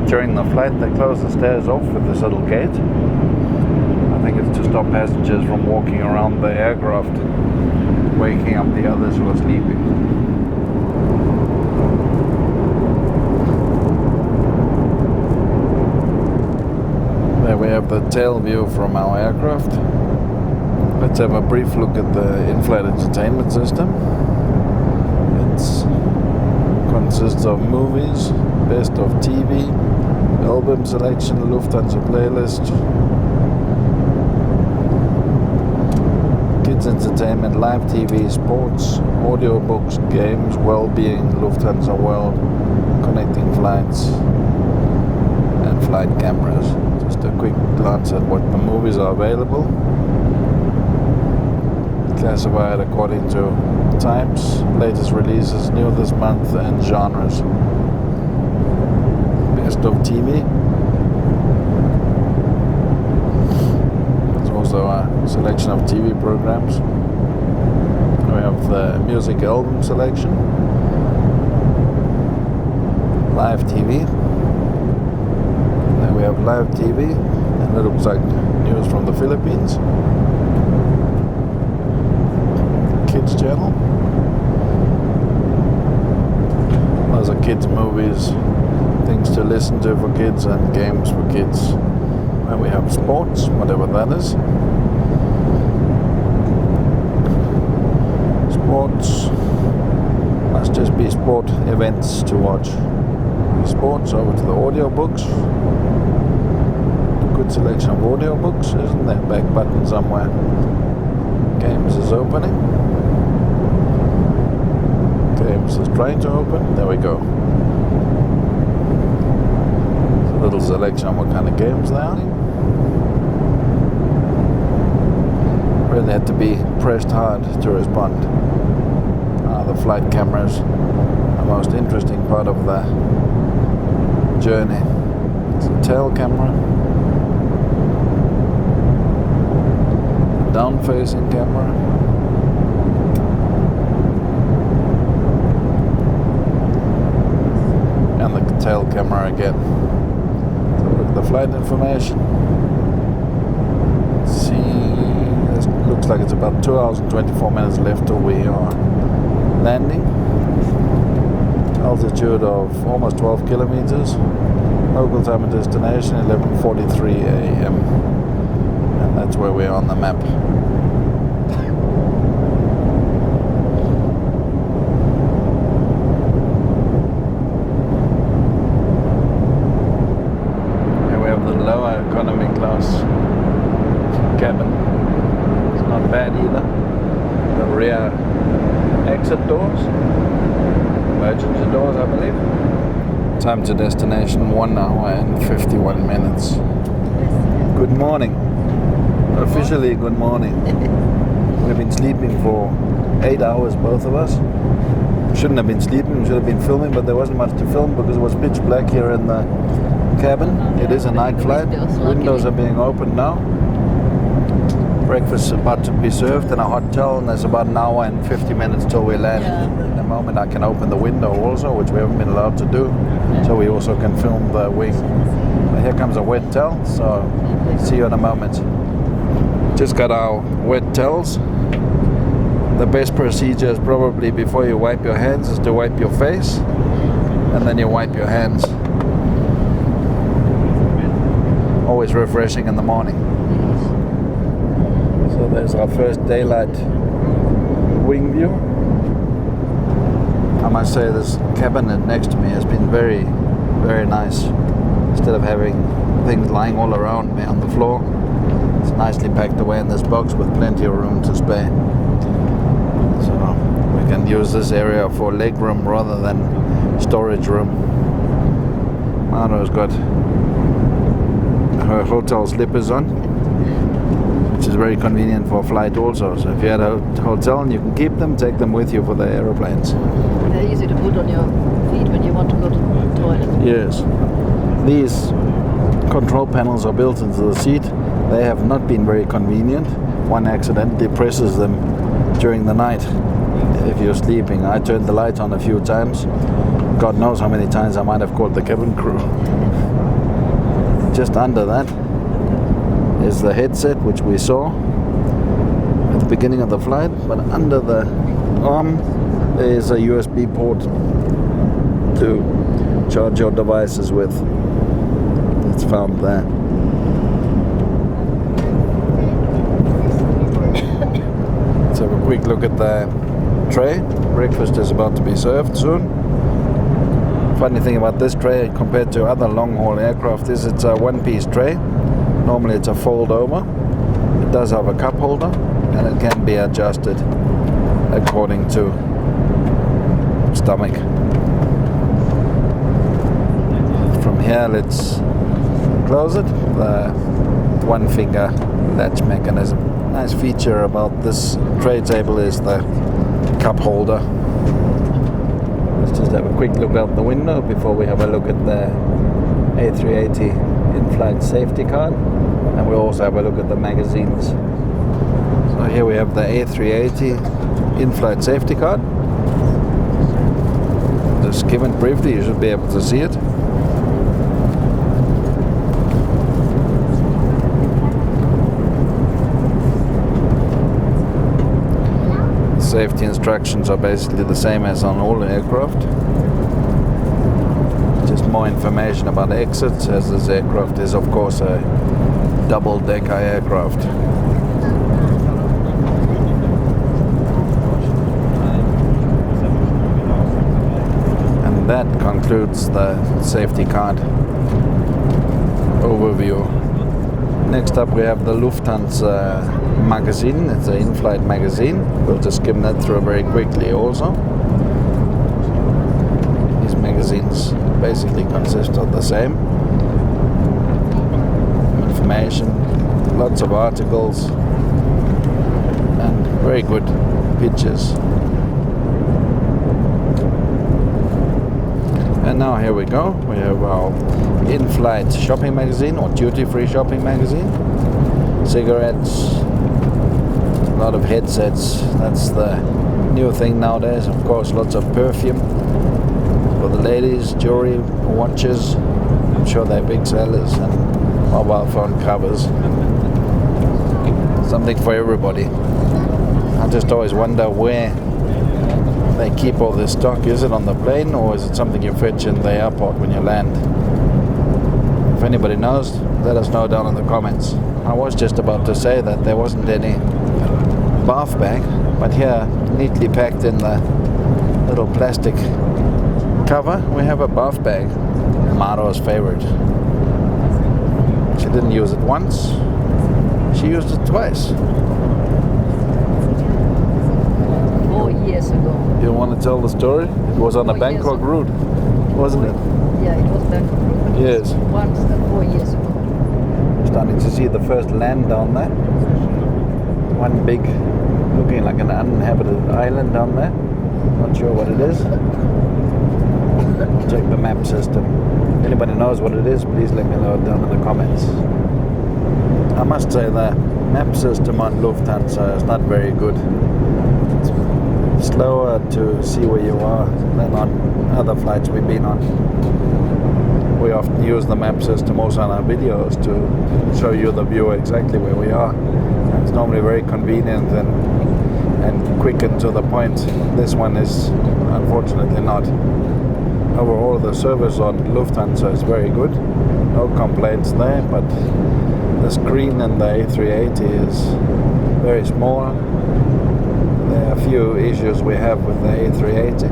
During the flight, they close the stairs off with this little gate. I think it's to stop passengers from walking around the aircraft, waking up the others who are sleeping. There we have the tail view from our aircraft. Let's have a brief look at the in-flight entertainment system. highlights consists of movies, best of TV, album selection, Lufthansa playlist, kids entertainment, live TV, sports, audiobooks, games, well-being, Lufthansa World, connecting flights, and flight cameras. Just a quick glance at what the movies are available. Classified according to types, latest releases, new this month, and genres. Best of TV. There's also a selection of TV programs. We have the music album selection, live TV. Then we have live TV, and it looks like news from the Philippines. Kids channel. Those are kids movies, things to listen to for kids, and games for kids. And we have sports, whatever that is. Sports must just be sport events to watch. Sports, over to the audiobooks. Good selection of audiobooks, isn't there? Back button somewhere. Games is opening. Games is trying to open. There we go. A little selection of what kind of games there are. Really had to be pressed hard to respond. The flight cameras, the most interesting part of the journey. It's a tail camera, a down-facing camera, and the tail camera again. So look at the flight information. See, it looks like it's about 2 hours and 24 minutes left till we are landing. Altitude of almost 12 kilometers. Local time and destination 11:43 a.m. and that's where we are on the map. Here we have the lower economy class cabin. It's not bad either. The rear exit doors, emergency doors, I believe. Time to destination 1 hour and 51 minutes. Good morning. Officially good morning. We've been sleeping for 8 hours, both of us. Shouldn't have been sleeping, we should have been filming, but there wasn't much to film because it was pitch black here in the cabin. It is a night flight. Windows are being opened now. Breakfast is about to be served in a hotel, and there's about an hour and 50 minutes till we land. In a moment I can open the window also, which we haven't been allowed to do, so we also can film the wing. But here comes a wet towel, so see you in a moment. Just got our wet towels. The best procedure is probably before you wipe your hands is to wipe your face, and then you wipe your hands. Always refreshing in the morning. So there's our first daylight wing view. I must say this cabinet next to me has been very, very nice. Instead of having things lying all around me on the floor, it's nicely packed away in this box with plenty of room to spare. So we can use this area for leg room rather than storage room. Maro's got her hotel slippers on, which is very convenient for a flight also. So if you had a hotel and you can keep them, take them with you for the aeroplanes. They're easy to put on your feet when you want to go to the toilet. Yes. These control panels are built into the seat. They have not been very convenient. One accidentally presses them during the night if you're sleeping. I turned the light on a few times. God knows how many times I might have called the cabin crew. Just under that is the headset, which we saw at the beginning of the flight, but under the arm there is a USB port to charge your devices with. It's found there. Let's have a quick look at the tray. Breakfast is about to be served soon. Funny thing about this tray compared to other long-haul aircraft is it's a one-piece tray. Normally it's a fold-over. It does have a cup holder and it can be adjusted according to stomach. From here, let's close it. The one-finger latch mechanism. Nice feature about this tray table is the cup holder. Let's just have a quick look out the window before we have a look at the A380 in-flight safety card, and we'll also have a look at the magazines. So here we have the A380 in-flight safety card. Just skim it briefly, you should be able to see it. Safety instructions are basically the same as on all aircraft. Just more information about exits, as this aircraft is of course a double-decker aircraft. And that concludes the safety card overview. Next up we have the Lufthansa Magazine. It's an in-flight magazine. We'll just skim that through very quickly also. These magazines basically consist of the same information, lots of articles, and very good pictures. And now here we go. We have our in-flight shopping magazine or duty-free shopping magazine. Cigarettes, a lot of headsets. That's the new thing nowadays. Of course, lots of perfume for the ladies, jewelry, watches. I'm sure they're big sellers, and mobile phone covers. Something for everybody. I just always wonder where they keep all this stock. Is it on the plane, or is it something you fetch in the airport when you land? If anybody knows, let us know down in the comments. I was just about to say that there wasn't any bath bag, but here, neatly packed in the little plastic cover, we have a bath bag. Maro's favorite. She didn't use it once, she used it twice. 4 years ago. You want to tell the story? It was on the Bangkok route, wasn't it? Yeah, it was Bangkok. Yes. Once, 4 years ago. Starting to see the first land down there. One big, looking like an uninhabited island down there. Not sure what it is. Check the map system. Anybody knows what it is, please let me know down in the comments. I must say the map system on Lufthansa is not very good. It's slower to see where you are than on other flights we've been on. We often use the map system also on our videos to show you the view exactly where we are. And it's normally very convenient and quick and to the point. This one is unfortunately not. Overall, the service on Lufthansa is very good. No complaints there, but the screen in the A380 is very small. There are a few issues we have with the A380.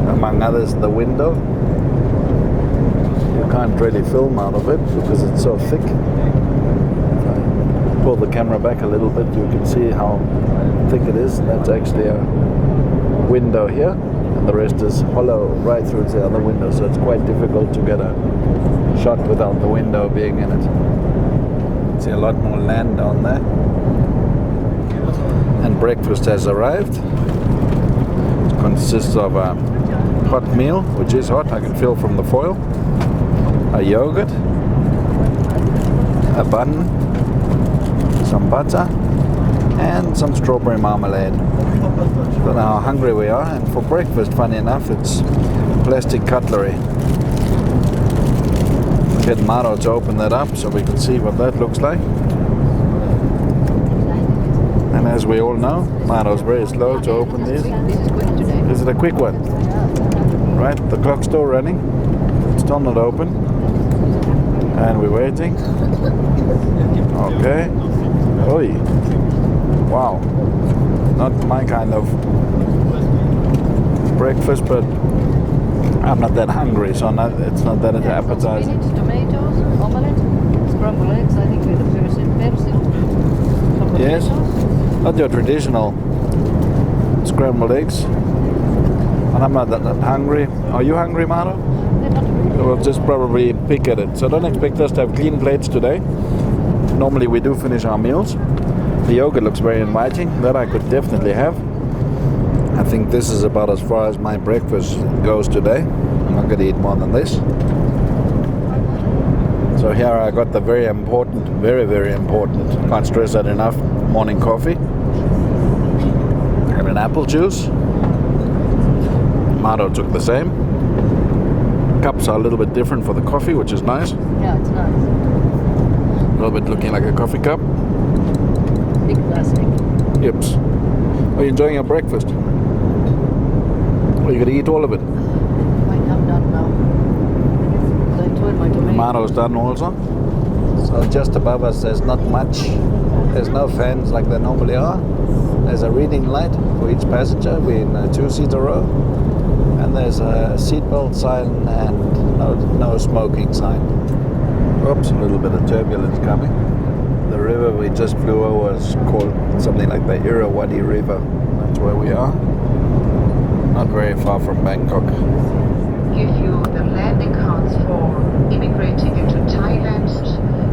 Among others, the window. You can't really film out of it because it's so thick. If I pull the camera back a little bit, you can see how thick it is. That's actually a window here, and the rest is hollow right through to the other window, so it's quite difficult to get a shot without the window being in it. You can see a lot more land down there. And breakfast has arrived. It consists of a hot meal, which is hot, I can feel from the foil, a yogurt, a bun, some butter, and some strawberry marmalade. Don't know how hungry we are, and for breakfast, funny enough, it's plastic cutlery. Get Maro to open that up so we can see what that looks like. And as we all know, Maro's very slow to open these. Is it a quick one? Right, the clock's still running. It's still not open. And we're waiting. Okay. Oi. Wow, not my kind of breakfast, but I'm not that hungry, so it's not that appetizing. Spinach, tomatoes, omelette, scrambled eggs, I think with a persil. Yes, not your traditional scrambled eggs. And I'm not that hungry. Are you hungry, Maro? We'll just probably pick at it. So don't expect us to have clean plates today. Normally we do finish our meals. The yogurt looks very inviting. That I could definitely have. I think this is about as far as my breakfast goes today. I'm not going to eat more than this. So here I got the very important, very important, can't stress that enough, morning coffee. And an apple juice. Maro took the same. Cups are a little bit different for the coffee, which is nice. Yeah, it's nice. A little bit looking like a coffee cup. Big plastic. Yips. Are you enjoying your breakfast? Are you going to eat all of it? I'm done now. I enjoyed my tomato. Maro's done also. So just above us there's not much. There's no fans like there normally are. There's a reading light for each passenger. We're in a two-seater row. And there's a seatbelt sign and no smoking sign. Oops, a little bit of turbulence coming. The river we just flew over is called something like the Irrawaddy River. That's where we are. Not very far from Bangkok. Give you the landing cards for immigrating into Thailand,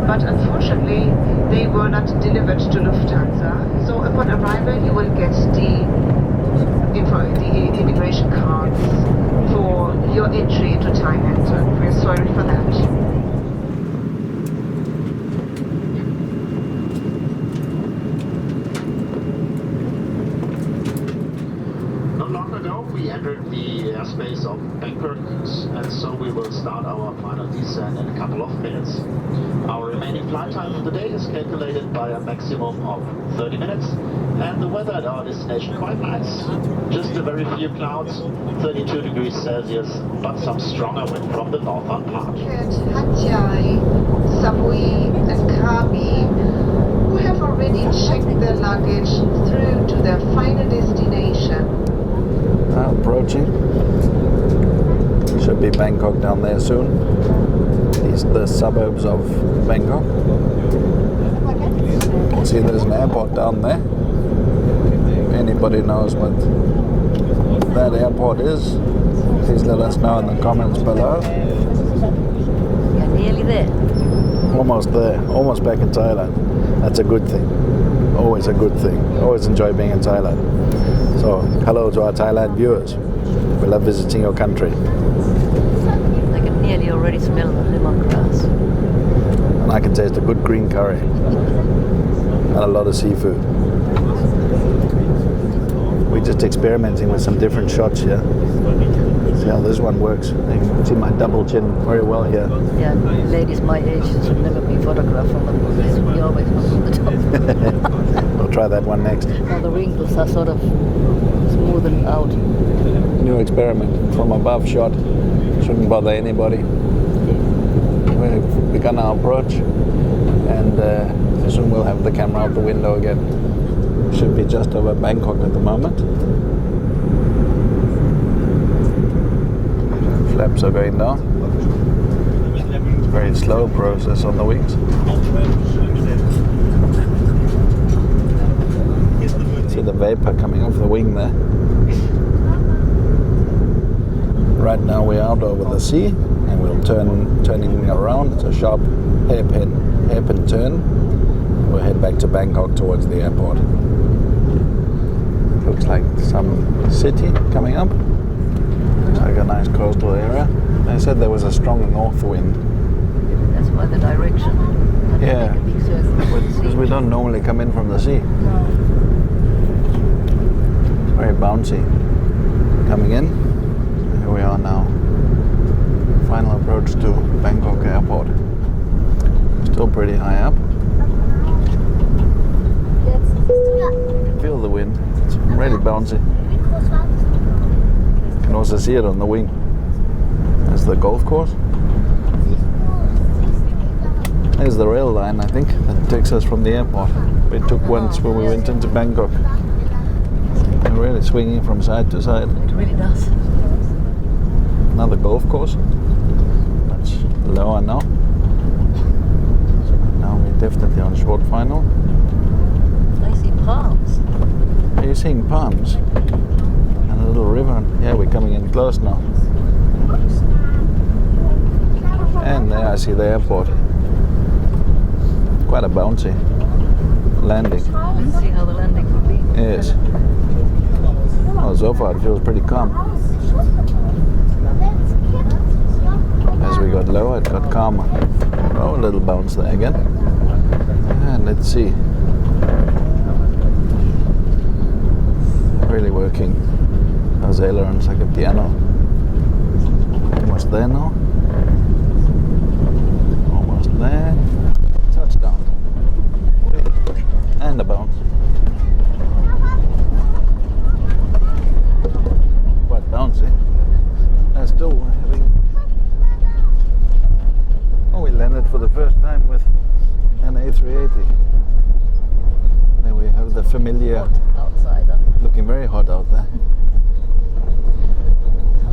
but unfortunately they were not delivered to Lufthansa. So upon arrival you will get the immigration cards for your entry into Thailand. We're sorry for that. Not long ago we entered the airspace of Bangkok, and so we will start our final descent in a couple of minutes. Our remaining flight time of the day is calculated by a maximum of 30 minutes, and the weather at our destination quite nice. Just a very few clouds, 32 degrees Celsius, but some stronger wind from the northern part. Hatjai, Samui and Krabi, who have already checked their luggage through to their final destination. Approaching. Should be Bangkok down there soon. These are the suburbs of Bangkok. See, there's an airport down there. If anybody knows what that airport is, please let us know in the comments below. You're nearly there. Almost there. Almost back in Thailand. That's a good thing. Always a good thing. Always enjoy being in Thailand. So, hello to our Thailand viewers. We love visiting your country. I can nearly already smell the lemongrass. And I can taste a good green curry. And a lot of seafood. We're just experimenting with some different shots here. See how this one works. You can see my double chin very well here. Yeah, ladies my age should never be photographed from the they should be always from the top. We'll try that one next. Now the wrinkles are sort of smoothened out. New experiment from above shot. Shouldn't bother anybody. We've begun our approach, and soon we'll have the camera out the window again. Should be just over Bangkok at the moment. Flaps are going down. It's a very slow process on the wings. See the vapor coming off the wing there. Right now we're out over the sea, and we'll turning around. It's a sharp hairpin turn. We'll head back to Bangkok towards the airport. Looks like some city coming up. Looks like a nice coastal area. They said there was a strong north wind. That's why the direction. Yeah, because we don't normally come in from the sea. It's very bouncy. Coming in. Here we are now. Final approach to Bangkok Airport. Still pretty high up. You can feel the wind. It's really bouncy. You can also see it on the wing. There's the golf course. There's the rail line, I think, that takes us from the airport. We took once when we went into Bangkok. And really swinging from side to side. It really does. Another golf course. Much lower now. Now we're definitely on short final. I see palms. Are you seeing palms? And a little river. Yeah, we're coming in close now. And there I see the airport. Quite a bouncy landing. Let's see how the landing will be. Yes. Well, so far it feels pretty calm. As we got lower, it got calmer. Oh, a little bounce there again. And let's see. Really working. Those ailerons like a piano. Almost there now. Almost there. Touchdown. And a bounce. Quite bouncy. They're still having... Oh, we landed for the first time with an A380. There we have the familiar... Outside, huh? Looking very hot out there.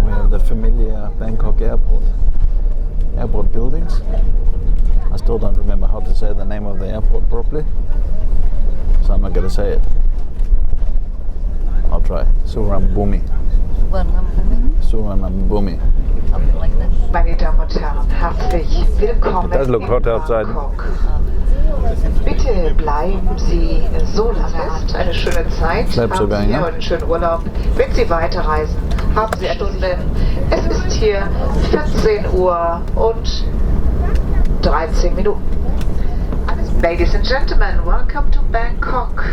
We have the familiar Bangkok Airport. Airport buildings. I still don't remember how to say the name of the airport properly, so I'm not going to say it. I'll try. Suvarnabhumi. Suvarnabhumi. Something like that. Meine Damen und Herren, herzlich willkommen It does look hot outside. in Bangkok. Bitte bleiben Sie so lange. Eine schöne Zeit. Bleib so Haben lange, Sie ja? hier einen schönen Urlaub. Wenn Sie weiterreisen, haben Sie Stunden. Es ist hier 14 Uhr und 13 Minuten. Ladies and gentlemen, welcome to Bangkok.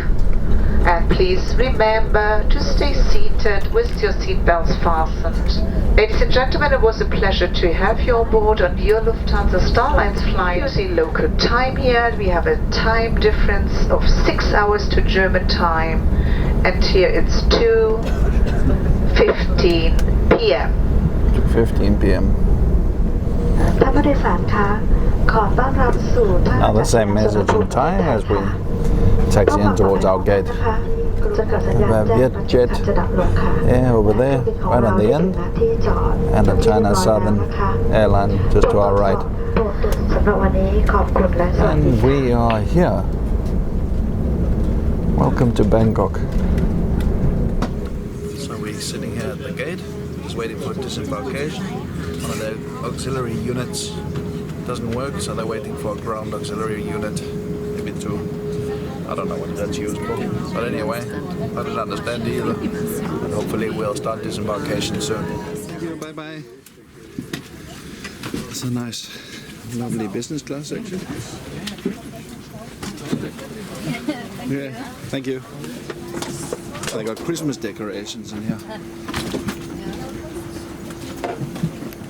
And please remember to stay seated with your seatbelts fastened. Ladies and gentlemen, it was a pleasure to have you on board on your Lufthansa Starlines flight. Using local time here, we have a time difference of 6 hours to German time, and here it's 2:15 p.m. 2:15 p.m. Now the same message in Thai as we taxi in towards our gate. We have Jet Air over there, right on the end, and a China Southern Airline just to our right. And we are here. Welcome to Bangkok. So we're sitting here at the gate, just waiting for disembarkation. One of the auxiliary units doesn't work, so they're waiting for a ground auxiliary unit, maybe two. I don't know what that's used for, but anyway, I don't understand either. And hopefully we'll start disembarkation soon. Thank you, bye bye. It's a nice, lovely business class section. Yeah, thank you. They got Christmas decorations in here.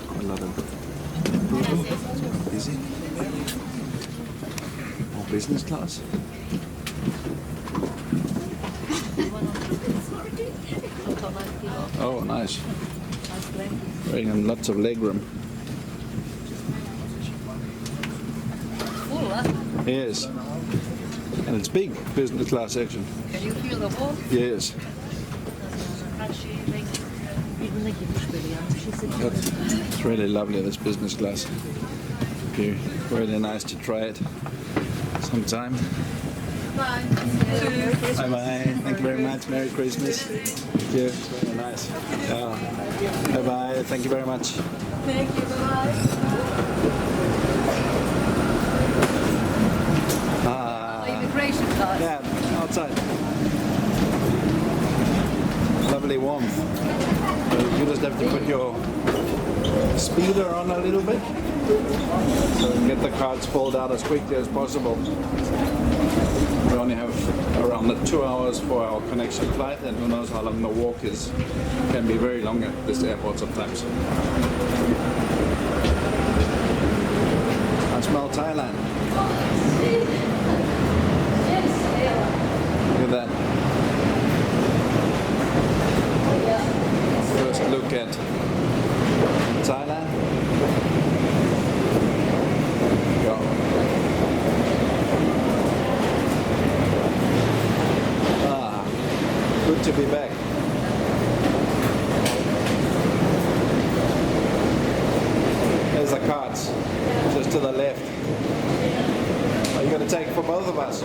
Quite a lot of people. Busy. More business class. Oh, nice. Bringing lots of legroom. Full, huh? Yes. And it's big, business class section. Can you feel the wall? Yes. It's really lovely, this business class. It'd be really nice to try it sometime. Bye. Bye bye. Thank you very much. Merry Christmas. Thank you. Very nice. Yeah. Bye bye. Thank you very much. Thank you. Bye. Immigration card. Yeah, outside. Lovely warmth. So you just have to put your speeder on a little bit so you can get the cards pulled out as quickly as possible. We only have around 2 hours for our connection flight, and who knows how long the walk is. It can be very long at this airport sometimes. I smell Thailand. Look at that. First look at Thailand. There we go. Good to be back. There's the carts, just to the left. Are you going to take it for both of us?